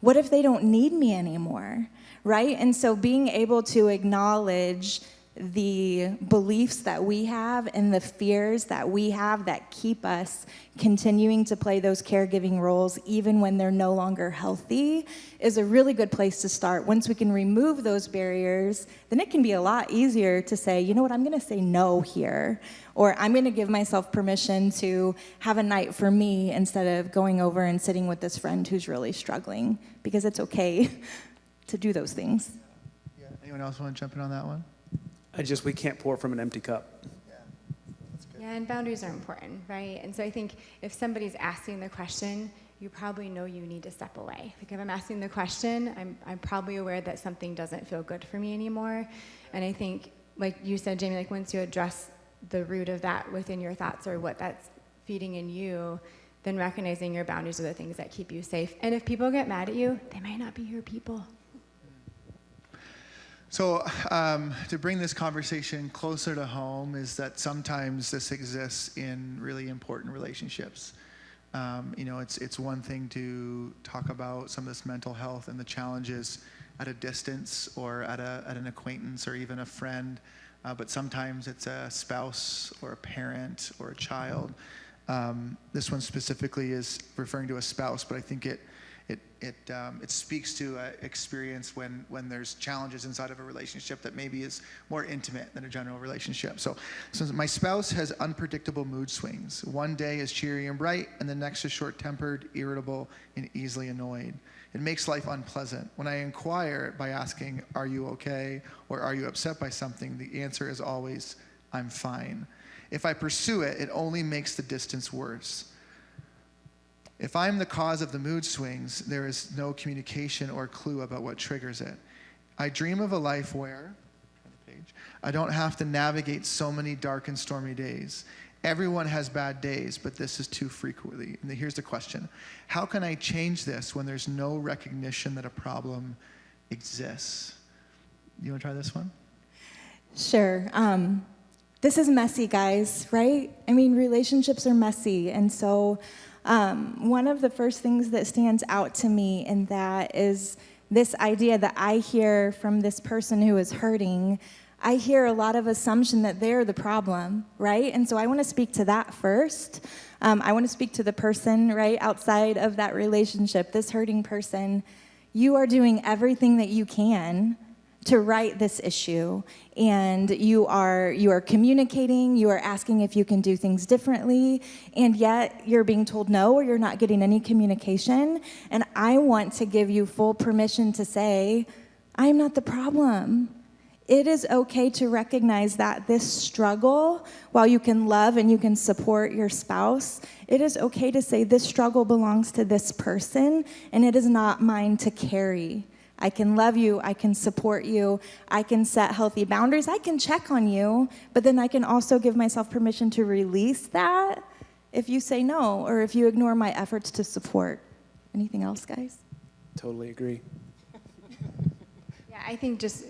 what if they don't need me anymore, right? And so being able to acknowledge the beliefs that we have and the fears that we have that keep us continuing to play those caregiving roles even when they're no longer healthy is a really good place to start. Once we can remove those barriers, then it can be a lot easier to say, you know what, I'm going to say no here, or I'm going to give myself permission to have a night for me instead of going over and sitting with this friend who's really struggling, because it's okay to do those things. Yeah. Anyone else want to jump in on that one? We can't pour from an empty cup. Yeah, and boundaries are important, right? And so I think if somebody's asking the question, you probably know you need to step away. Like if I'm asking the question, I'm probably aware that something doesn't feel good for me anymore. And I think, like you said, Jamie, like once you address the root of that within your thoughts or what that's feeding in you, then recognizing your boundaries are the things that keep you safe. And if people get mad at you, they might not be your people. So to bring this conversation closer to home is that sometimes this exists in really important relationships. It's one thing to talk about some of this mental health and the challenges at a distance or at an acquaintance or even a friend, but sometimes it's a spouse or a parent or a child. This one specifically is referring to a spouse, but I think it speaks to experience when there's challenges inside of a relationship that maybe is more intimate than a general relationship. So my spouse has unpredictable mood swings. One day is cheery and bright, and the next is short-tempered, irritable, and easily annoyed. It makes life unpleasant. When I inquire by asking, "Are you okay?" or "Are you upset by something?" the answer is always, "I'm fine." If I pursue it, it only makes the distance worse. If I'm the cause of the mood swings, there is no communication or clue about what triggers it. I dream of a life where I don't have to navigate so many dark and stormy days. Everyone has bad days, but this is too frequently. And here's the question. How can I change this when there's no recognition that a problem exists? You want to try this one? Sure. This is messy, guys, right? I mean, relationships are messy, and so one of the first things that stands out to me in that is this idea that I hear from this person who is hurting. I hear a lot of assumption that they're the problem, right? And so I want to speak to that first. I want to speak to the person, right, outside of that relationship, this hurting person. You are doing everything that you can to right this issue, and you are communicating, you are asking if you can do things differently, and yet you're being told no, or you're not getting any communication. And I want to give you full permission to say, I'm not the problem. it is okay to recognize that this struggle, while you can love and you can support your spouse, it is okay to say this struggle belongs to this person and it is not mine to carry. I can love you, I can support you, I can set healthy boundaries, I can check on you, but then I can also give myself permission to release that if you say no or if you ignore my efforts to support. Anything else, guys? Totally agree. Yeah, I think just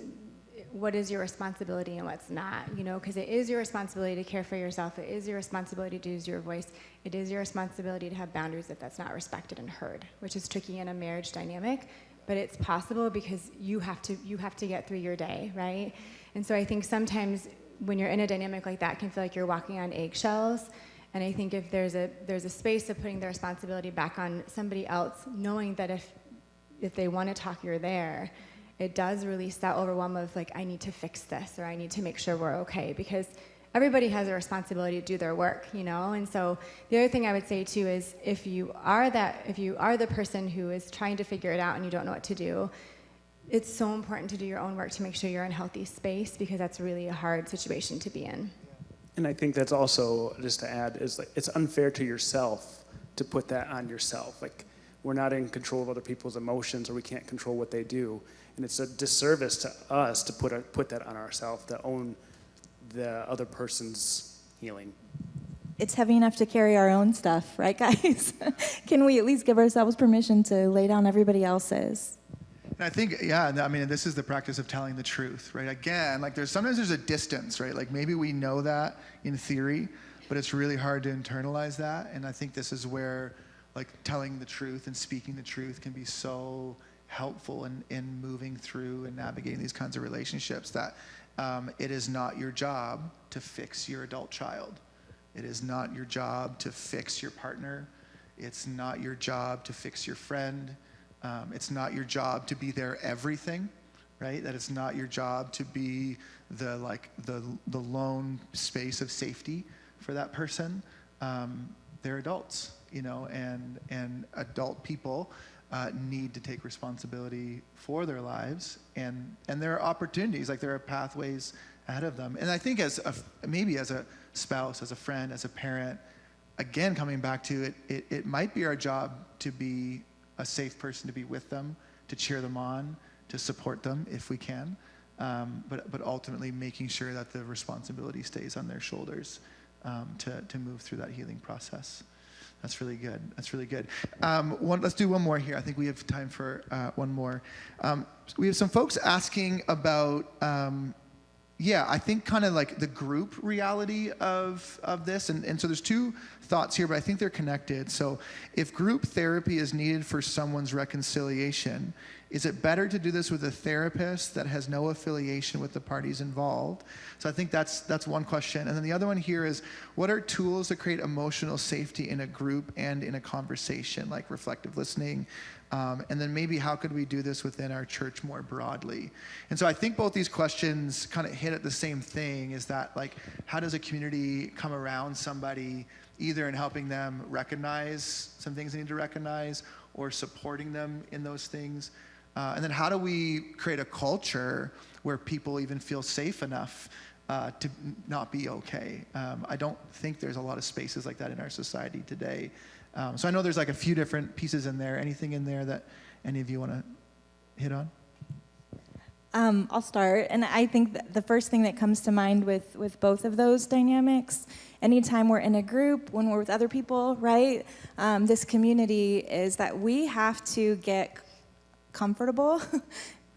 what is your responsibility and what's not, because it is your responsibility to care for yourself. It is your responsibility to use your voice. It is your responsibility to have boundaries if that's not respected and heard, which is tricky in a marriage dynamic, but it's possible because you have to get through your day, right? And so I think sometimes when you're in a dynamic like that, it can feel like you're walking on eggshells. And I think if there's a space of putting the responsibility back on somebody else, knowing that if they want to talk, you're there, it does release that overwhelm of like, I need to fix this or I need to make sure we're okay, because everybody has a responsibility to do their work, And so the other thing I would say too is if you are the person who is trying to figure it out and you don't know what to do, it's so important to do your own work to make sure you're in a healthy space, because that's really a hard situation to be in. And I think that's also, just to add, is like it's unfair to yourself to put that on yourself. Like, we're not in control of other people's emotions, or we can't control what they do. And it's a disservice to us to put that on ourselves, to own the other person's healing. It's heavy enough to carry our own stuff, right, guys? Can we at least give ourselves permission to lay down everybody else's? And I think, this is the practice of telling the truth, right? Again, like sometimes there's a distance, right? Like maybe we know that in theory, but it's really hard to internalize that. And I think this is where like telling the truth and speaking the truth can be so helpful in moving through and navigating these kinds of relationships, that it is not your job to fix your adult child. It is not your job to fix your partner. It's not your job to fix your friend. It's not your job to be their everything, right? That it's not your job to be the lone space of safety for that person. They're adults, and adult people need to take responsibility for their lives, and there are opportunities, like there are pathways ahead of them. And I think maybe as a spouse, as a friend, as a parent, again, coming back to it might be our job to be a safe person to be with them, to cheer them on, to support them if we can, but ultimately making sure that the responsibility stays on their shoulders to move through that healing process. That's really good. That's really good. Let's do one more here. I think we have time for one more. We have some folks asking about, I think kind of like the group reality of this. And so there's two thoughts here, but I think they're connected. So if group therapy is needed for someone's reconciliation, is it better to do this with a therapist that has no affiliation with the parties involved? So I think that's one question. And then the other one here is, what are tools to create emotional safety in a group and in a conversation, like reflective listening? And then maybe how could we do this within our church more broadly? And so I think both these questions kind of hit at the same thing, is that like, how does a community come around somebody, either in helping them recognize some things they need to recognize or supporting them in those things? And then how do we create a culture where people even feel safe enough to not be okay? I don't think there's a lot of spaces like that in our society today. So I know there's like a few different pieces in there. Anything in there that any of you want to hit on? I'll start. And I think that the first thing that comes to mind with both of those dynamics, anytime we're in a group, when we're with other people, right, this community, is that we have to get comfortable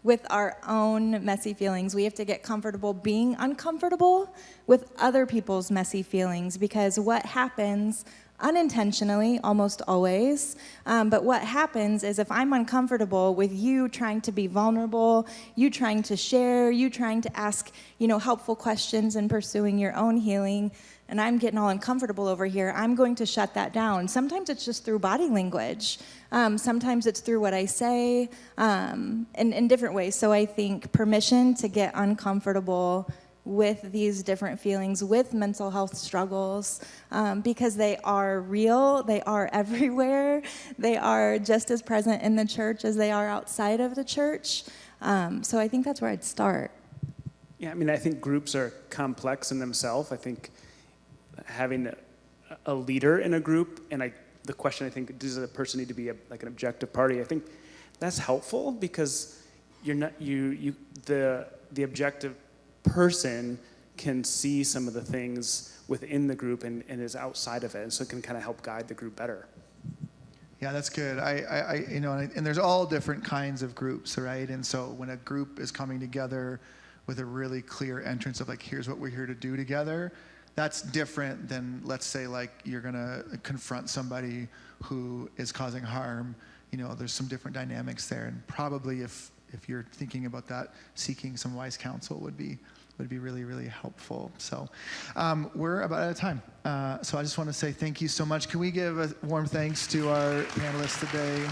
with our own messy feelings. We have to get comfortable being uncomfortable with other people's messy feelings, because what happens unintentionally, almost always, but what happens is if I'm uncomfortable with you trying to be vulnerable, you trying to share, you trying to ask, helpful questions and pursuing your own healing, and I'm getting all uncomfortable over here, I'm going to shut that down. Sometimes it's just through body language. Sometimes it's through what I say, in different ways. So I think permission to get uncomfortable with these different feelings, with mental health struggles, because they are real, they are everywhere, they are just as present in the church as they are outside of the church. So I think that's where I'd start. Yeah, I mean, I think groups are complex in themselves. I think having a leader in a group, and the question I think, does a person need to be like an objective party? I think that's helpful because you're not the objective person can see some of the things within the group and is outside of it, and so it can kind of help guide the group better. Yeah, that's good. And there's all different kinds of groups, right? And so when a group is coming together with a really clear entrance of like, here's what we're here to do together, that's different than, let's say, like you're gonna confront somebody who is causing harm. There's some different dynamics there, and probably if you're thinking about that, seeking some wise counsel would be really, really helpful. So we're about out of time. So I just want to say thank you so much. Can we give a warm thanks to our panelists today?